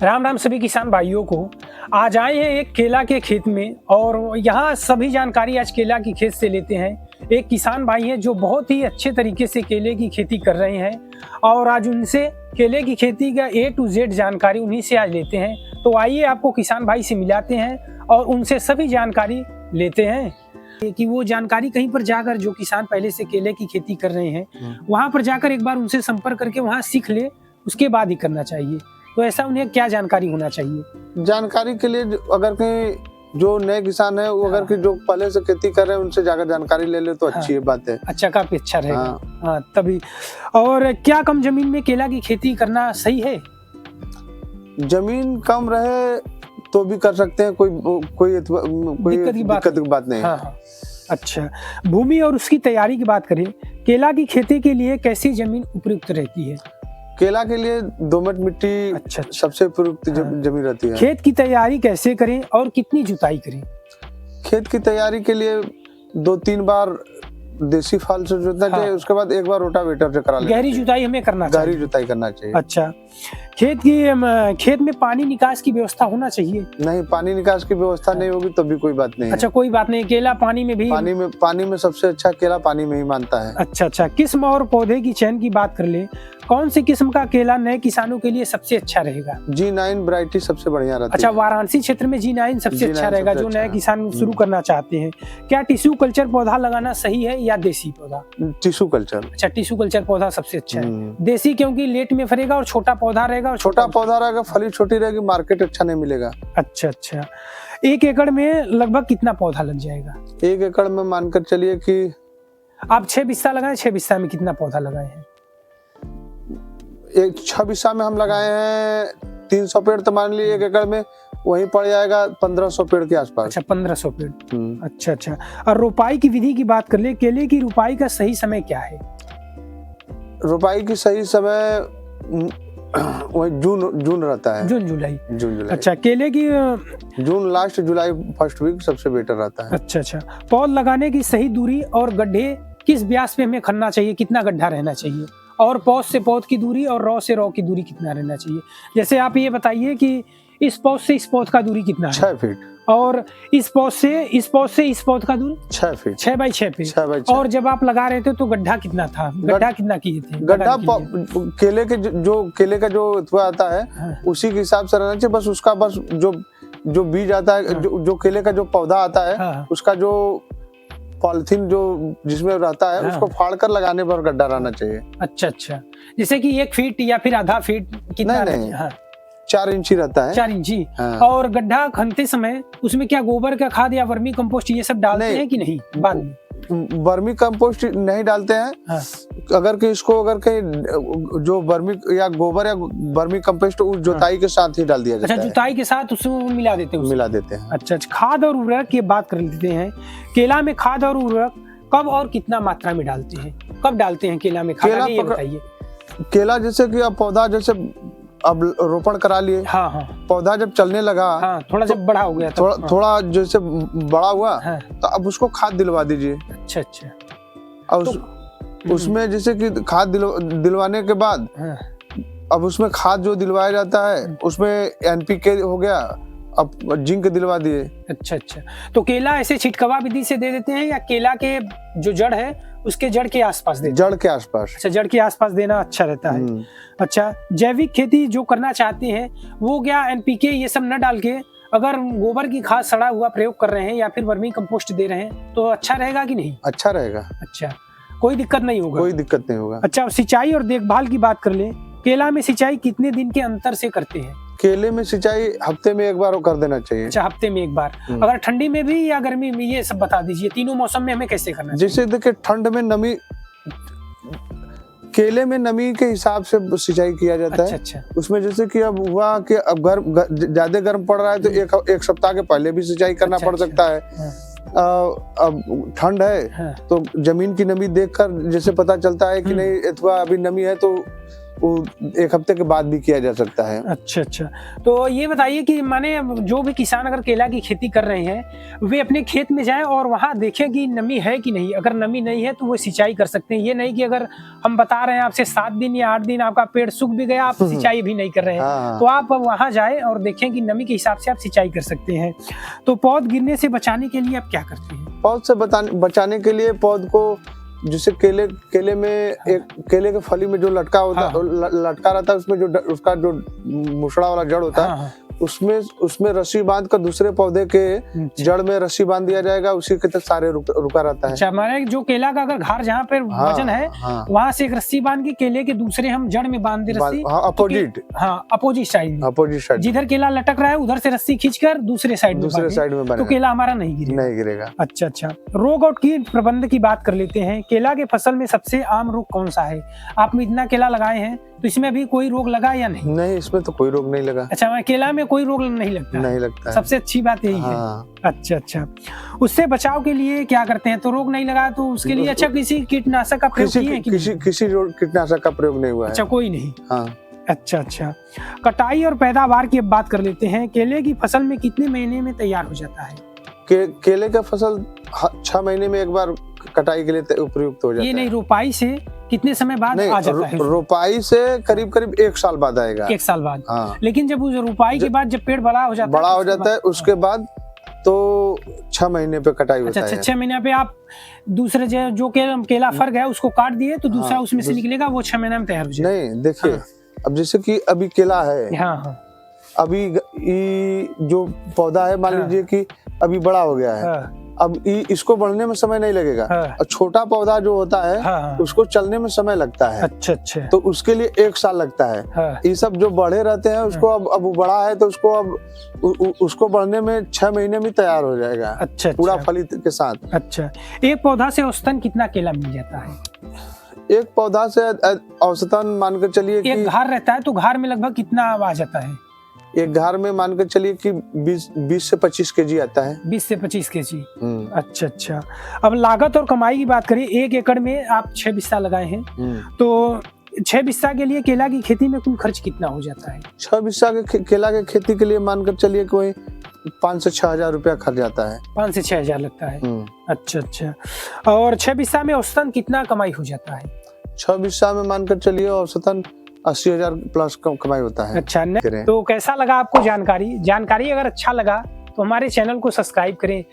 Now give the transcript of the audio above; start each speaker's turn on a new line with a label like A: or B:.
A: राम राम सभी किसान भाइयों को। आज आए हैं एक केला के खेत में और यहाँ सभी जानकारी आज केला की खेत से लेते हैं। एक किसान भाई हैं जो बहुत ही अच्छे तरीके से केले की खेती कर रहे हैं और आज उनसे केले की खेती का A to Z जानकारी उन्हीं से आज लेते हैं। तो आइए आपको किसान भाई से मिलाते हैं और उनसे सभी जानकारी लेते हैं कि वो जानकारी कहीं पर जाकर जो किसान पहले से केले की खेती कर रहे हैं वहाँ पर जाकर एक बार उनसे संपर्क करके वहाँ सीख ले, उसके बाद ही करना चाहिए। तो ऐसा उन्हें क्या जानकारी होना चाहिए?
B: जानकारी के लिए अगर कहीं जो नए किसान है वो अगर कि जो पहले से खेती कर रहे हैं उनसे जाकर जानकारी ले ले तो अच्छी बात है।
A: अच्छा, काफी अच्छा रहेगा। हाँ, तभी। और क्या कम जमीन में केला की खेती करना सही है?
B: जमीन कम रहे तो भी कर सकते हैं, कोई दिक्कत की बात नहीं।
A: हाँ। अच्छा, भूमि और उसकी तैयारी की बात करें, केला की खेती के लिए कैसी जमीन उपयुक्त रहती है?
B: केला के लिए दोमट मिट्टी अच्छा। सबसे उपयुक्त जमीन रहती है।
A: खेत की तैयारी कैसे करें और कितनी जुताई करें?
B: खेत की तैयारी के लिए 2-3 बार देसी फाल से जोतना चाहिए, उसके बाद एक बार रोटावेटर से करा लेना।
A: गहरी जुताई हमें करना चाहिए।
B: गहरी जुताई करना चाहिए।
A: अच्छा, खेत में पानी निकास की व्यवस्था होना चाहिए?
B: नहीं, पानी निकास की व्यवस्था नहीं होगी तो भी कोई बात नहीं।
A: अच्छा, कोई बात नहीं। केला पानी में भी
B: पानी में सबसे अच्छा केला पानी में ही मानता है।
A: अच्छा, किस्म और पौधे की चयन की बात कर ले, कौन सी किस्म का केला नए किसानों के लिए सबसे अच्छा रहेगा?
B: G9 वैरायटी सबसे बढ़िया रहती है।
A: अच्छा, वाराणसी क्षेत्र में G9 सबसे अच्छा रहेगा जो नए किसान शुरू करना चाहते हैं। क्या टिश्यू कल्चर पौधा लगाना सही है या देसी पौधा?
B: Tissue culture.
A: अच्छा, टिश्यू कल्चर पौधा सबसे अच्छा है। देसी क्योंकि लेट में फरेगा और छोटा पौधा रहेगा, और
B: छोटा पौधा रहेगा, फली छोटी रहेगी, मार्केट अच्छा नहीं मिलेगा।
A: अच्छा, 1 एकड़ में लगभग कितना पौधा लग जाएगा?
B: 1 एकड़ में मानकर चलिए कि
A: आप 6 बिस्सा लगाए, 6 बिस्सा में कितना पौधा लगाए हैं?
B: 6 बिस्सा में हम लगाए हैं 300 पेड़, तो मान लीजिए 1 एकड़ में वही पड़ जाएगा 1500 पेड़ के आसपास। अच्छा,
A: 1500 पेड़। अच्छा। और रोपाई की विधि की बात कर ले, केले की रोपाई का सही समय क्या है?
B: रोपाई की सही समय वही जून रहता है।
A: जून जुलाई। अच्छा, केले की
B: जून लास्ट, जुलाई फर्स्ट वीक सबसे बेटर रहता है।
A: अच्छा। पौध लगाने की सही दूरी और गड्ढे किस व्यास पे हमें खनना चाहिए, कितना गड्ढा रहना चाहिए? और पौध से पौध की दूरी और रॉ से रॉ की दूरी कितना रहना चाहिए? जैसे आप ये बताइए कि इस पौध से इस पौध का दूरी कितना है?
B: 6 फीट।
A: और इस पौध से इस पौध का दूरी
B: 6 फीट।
A: 6 by 6 feet. और जब आप लगा रहे थे तो गड्ढा कितना था? गड्ढा कितना किए थे?
B: गड्ढा केले का जो आता है उसी के हिसाब से रहना चाहिए। बस उसका जो बीज आता है, जो केले का जो पौधा आता है उसका जो पॉलिथीन जो जिसमें रहता है उसको फाड़ कर लगाने पर गड्ढा रहना चाहिए।
A: अच्छा, जैसे कि 1 फीट या फिर आधा फीट कितना?
B: नहीं, 4 इंची रहता है।
A: 4 इंची। और गड्ढा खनते समय उसमें क्या गोबर का खाद या वर्मी कंपोस्ट ये सब डालते हैं कि नहीं? बाद में
B: वर्मी कंपोस्ट नहीं डालते हैं। अगर कि इसको अगर कहीं जो वर्मी या गोबर या वर्मी कंपोस्ट उस जुताई के साथ ही डाल दिया जाता है। अच्छा,
A: जुताई के साथ उसमें मिला देते हैं। अच्छा, खाद और उर्वरक की बात कर लेते हैं। केला में खाद और उर्वरक कब और कितना मात्रा में डालते हैं? कब डालते हैं केला में खाद, ये बताइए।
B: केला जैसे कि अब पौधा जैसे अब रोपण करा लिए, पौधा जब चलने लगा,
A: थोड़ा जब बड़ा हो गया,
B: थोड़ा जैसे बड़ा हुआ तो अब उसको खाद दिलवा दीजिए।
A: अच्छा।
B: और उसमें जैसे कि खाद दिलवाने के बाद अब उसमें खाद जो दिलवाया जाता है उसमें NPK हो गया, अब जिंक दिलवा दिए। अच्छा।
A: तो केला ऐसे छिटकवा विधि से दे देते हैं या केला के जो जड़ है उसके जड़ के आसपास देते हैं?
B: जड़ के आसपास।
A: अच्छा, जड़ के आसपास देना अच्छा रहता है। अच्छा, जैविक खेती जो करना चाहते हैं वो क्या NPK ये सब न डाल के अगर गोबर की खाद सड़ा हुआ प्रयोग कर रहे हैं या फिर वर्मी कंपोस्ट दे रहे हैं तो अच्छा रहेगा कि नहीं?
B: अच्छा रहेगा।
A: अच्छा, कोई दिक्कत नहीं होगा?
B: कोई दिक्कत नहीं होगा।
A: अच्छा, सिंचाई और देखभाल की बात कर ले, केला में सिंचाई कितने दिन के अंतर से करते हैं?
B: केले में सिंचाई हफ्ते में 1 बार कर देना चाहिए।
A: अच्छा, हफ्ते में 1 बार। अगर ठंडी में भी या गर्मी में, ये सब बता दीजिए, तीनों मौसम में हमें कैसे करना चाहिए?
B: जैसे देखिए, ठंड में नमी, केले में नमी के हिसाब से सिंचाई किया जाता है।
A: अच्छा। उसमें
B: जैसे कि अब हुआ कि अब ज्यादा गर्म पड़ रहा है तो एक सप्ताह के पहले भी सिंचाई करना पड़ सकता है। अब ठंड है तो जमीन की नमी देखकर जैसे पता चलता है कि नहीं अथवा अभी नमी है तो वो 1 हफ्ते के बाद भी किया जा सकता है।
A: अच्छा अच्छा। तो ये बताइए कि माने जो भी किसान अगर केला की खेती कर रहे हैं वे अपने खेत में जाएं और वहां देखें कि नमी है कि नहीं। अगर नमी नहीं है तो वो सिंचाई कर सकते हैं। ये नहीं कि अगर हम बता रहे हैं आपसे 7 दिन या 8 दिन आपका पेड़ सूख भी गया, आप सिंचाई भी नहीं कर रहे हैं,
B: हाँ।
A: तो आप वहां जाए और देखें कि नमी के हिसाब से आप सिंचाई कर सकते हैं। तो पौध गिरने से बचाने के लिए आप क्या करते हैं?
B: पौध से बचाने के लिए पौध को, जैसे केले में एक केले के फली में जो लटका होता है, लटका रहता है, उसमें जो उसका जो मुसड़ा वाला जड़ होता है, उसमें रस्सी बांध कर दूसरे पौधे के जड़ में रस्सी बांध दिया जाएगा, उसी के तक सारे रुका रहता है।
A: अच्छा, हमारे जो केला का अगर घार जहाँ पे वजन है वहां से एक रस्सी बांध के केले के दूसरे हम जड़ में बांध दे रस्सी,
B: अपोजिट
A: अपोजिट साइड जिधर केला लटक रहा है उधर से रस्सी खींचकर दूसरे साइड में तो केला हमारा नहीं गिरेगा। अच्छा अच्छा। रोग और कीट प्रबंधन की बात कर लेते हैं। केला के फसल में सबसे आम रोग कौन सा है? आप इतना केला लगाए हैं तो इसमें अभी कोई रोग लगा या नहीं?
B: नहीं, इसमें तो कोई रोग नहीं लगा।
A: अच्छा, केला में कोई रोग नहीं लगता है। सबसे अच्छी बात यही है। अच्छा अच्छा। उससे बचाव के लिए क्या करते हैं? तो रोग नहीं लगा तो उसके लिए अच्छा किसी कीटनाशक का प्रयोग किए हैं कि
B: किसी कीटनाशक का प्रयोग नहीं हुआ है।
A: अच्छा, कोई नहीं।
B: हाँ।
A: अच्छा अच्छा। कटाई और पैदावार की अब बात कर लेते हैं। केले की फसल में कितने महीने में तैयार हो जाता है?
B: केले का फसल 6 महीने में एक बार कटाई के लिए उपयुक्त हो जाता है।
A: ये नहीं, रोपाई से कितने समय बाद आ जाता है?
B: रोपाई से करीब 1 साल बाद आएगा।
A: 1 साल बाद।
B: हाँ।
A: लेकिन जब उस रोपाई के बाद जब पेड़ बड़ा हो जाता है
B: उसके बाद तो 6 महीने पे कटाई होता है।
A: 6 महीने पे आप दूसरे जो केला फर गया उसको काट दिए तो दूसरा उसमें से निकलेगा, वो 6 महीने में तैयार हो जाएगा।
B: नहीं, देखिए, अब जैसे कि अभी केला है, अभी जो पौधा है, मान लीजिए कि अभी बड़ा हो गया है, अब इसको बढ़ने में समय नहीं लगेगा। और छोटा पौधा जो होता है उसको चलने में समय लगता है।
A: अच्छा अच्छा।
B: तो उसके लिए 1 साल लगता है। ये सब जो बड़े रहते हैं उसको अब वो बड़ा है तो उसको बढ़ने में 6 महीने में तैयार हो जाएगा।
A: अच्छा,
B: पूरा फलित के साथ।
A: अच्छा। एक पौधा से औसतन कितना केला मिल जाता है?
B: एक पौधा से औसतन मानकर चलिए कि
A: एक घार रहता है तो घार में लगभग कितना आ जाता है?
B: एक घार में मानकर चलिए कि 20 से 25 केजी आता है।
A: 20 से 25 केजी। अच्छा अच्छा। अब लागत और कमाई की बात करें, 1 एकड़ में आप 6 बिस्सा लगाए हैं, तो 6 बिस्सा के लिए केला की खेती में कुल खर्च कितना हो जाता है?
B: 6 बिस्सा के केला की खेती के लिए मानकर चलिए कोई 5 से 6 हजार रुपया खर्च जाता है।
A: 5 से 6 हजार लगता है। अच्छा अच्छा। और 6 बिस्सा में औसतन कितना कमाई हो जाता है?
B: 6 बिस्सा में मानकर चलिए औसतन 80,000 प्लस कमाई होता है।
A: अच्छा। तो कैसा लगा आपको जानकारी अगर अच्छा लगा तो हमारे चैनल को सब्सक्राइब करें।